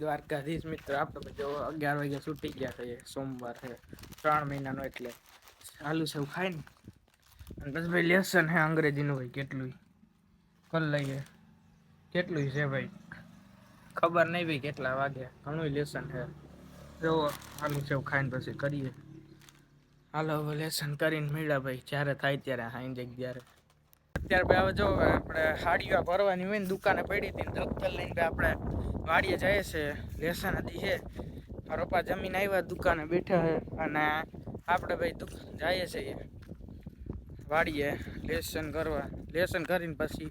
દ્વારકાધીશ મિત્ર. આપણે જો 11 વાગે છૂટી ગયા છે. સોમવાર છે, 3 મહિનાનો, એટલે આલુ સેવ ખાય ને અને બસ ભાઈ લેસન હે અંગ્રેજીનું ભાઈ કેટલું કર લઈએ. કેટલું છે ભાઈ ખબર નહીં ભાઈ કેટલા વાગે. ઘણું લેસન છે. જો આલુ સેવ ખાઈને પછી કરીએ. હાલો લેસન કરીને મળ્યા ભાઈ, જ્યારે થાય ત્યારે હાઈ જગ્યારે. અત્યારે ભાઈ જો આપણે હાડીઓ ભરવાની હોય ને, દુકાને પડી હતી દફતર લઈને આપણે વાડીએ જાય છે. લેસન હતી છે. મારા પપ્પા જમીન આવ્યા, દુકાને બેઠા છે અને આપણે ભાઈ જઈએ છીએ વાડીએ લેસન કરવા. લેસન કરીને પછી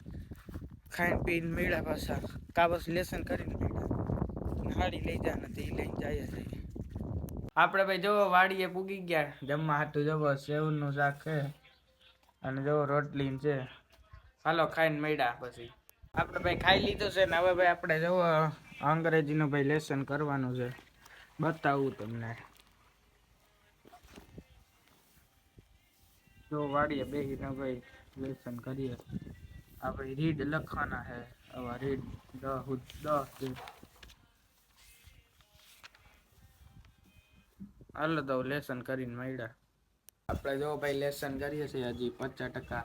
ખાઈને પીને મળ્યા પાછા. કા પછી લેસન કરીને મળ્યા હાડી લઈ જા નથી લઈને જઈએ છીએ. આપણે ભાઈ જો વાડીએ પૂગી ગયા. જમવા હાટું જવો સેવનું શાક છે અને જો રોટલી છે. હાલો ખાઈને મળ્યા. પછી આપણે ભાઈ ખાઈ લીધું છે ને હવે ભાઈ આપણે જવો અંગ્રેજીનું ભાઈ લેસન કરવાનું છે. બતાવું તમને. જો વાડીએ બેસીને ભાઈ લેસન કરીએ. આ ભાઈ રીડ લખવાના છે. હવે રીડ 10 હાલો તો લેસન કરીને મળ્યા. આપણે જો ભાઈ લેસન કરીએ છીએ. હજી 50%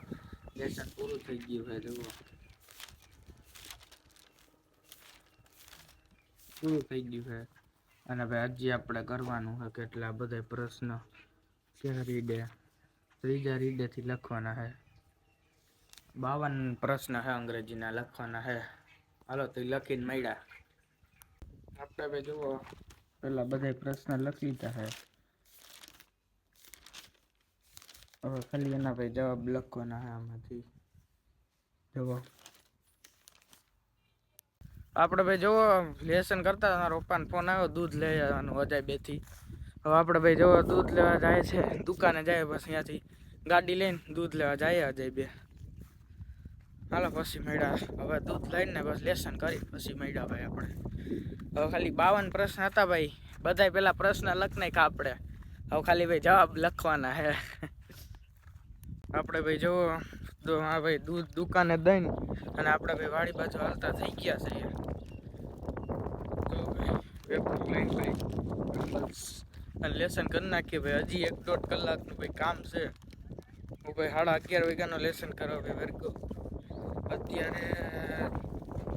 લેસન પૂરું થઈ ગયું છે. જુઓ પૂરું થઈ ગયું છે અને ભાઈ હજી આપણે કરવાનું છે કેટલા બધા પ્રશ્ન. ક્યાં રીડે ત્રીજા રીડેથી લખવાના છે. 52 પ્રશ્ન છે અંગ્રેજીના લખવાના છે. હાલો તો લખીને મળ્યા. આપણે ભાઈ જુઓ પેલા બધા પ્રશ્ન લખી લીધા છે. હવે ખાલી એના ભાઈ જવાબ લખવાના છે આમાંથી. જુઓ આપણે ભાઈ જુઓ લેસન કરતા મારા પપ્પાનો ફોન આવ્યો દૂધ લઈ આવવાનું અજાય 2 થી. હવે આપણે ભાઈ જુઓ દૂધ લેવા જાય છે. દુકાને જાય બસ અહીંયાથી ગાડી લઈને દૂધ લેવા જાય અજય 2. હાલો પછી મળ્યા. હવે દૂધ લઈને બસ લેસન કરી પછી મળ્યા ભાઈ આપણે. હવે ખાલી 52 પ્રશ્ન હતા ભાઈ. બધાય પેલા પ્રશ્ન લખ નાખ્યા આપણે. હવે ખાલી ભાઈ જવાબ લખવાના હે. આપણે ભાઈ જુઓ તો હા ભાઈ દૂધ દુકાને દઈને અને આપણે ભાઈ વાડી બાજુ હાલતા થઈ ગયા છે. તો ભાઈ પેપર લઈને ભાઈ લેસન કરી નાખીએ ભાઈ. હજી 1.5 કલાકનું ભાઈ કામ છે. હું ભાઈ 11:30 વાગ્યાનો લેસન કરવા ભાઈ વર્ગો. અત્યારે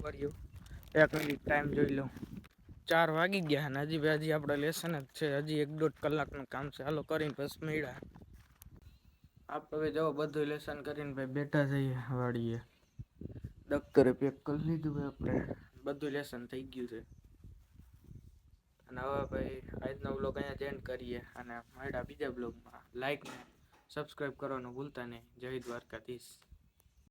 વર્યું 1 મિનિટ ટાઈમ જોઈ લઉં. 4 વાગી ગયા અને હજી આપણે લેસન જ છે. હજી 1.5 કલાકનું કામ છે. હાલો કરીને બસ મળ્યા. આપણે ભાઈ જવો બધું લેસન કરીને ભાઈ બેઠા જઈએ વાડીએ. દફતરે પેક કરી લીધું ભાઈ. આપણે બધું લેસન થઈ ગયું છે અને હવે ભાઈ આજનો બ્લોગ અહીંયા એન્ડ કરીએ અને મળ્યા બીજા બ્લોગમાં. લાઈક ને સબસ્ક્રાઈબ કરવાનું ભૂલતા નહીં. જય દ્વારકાધીશ.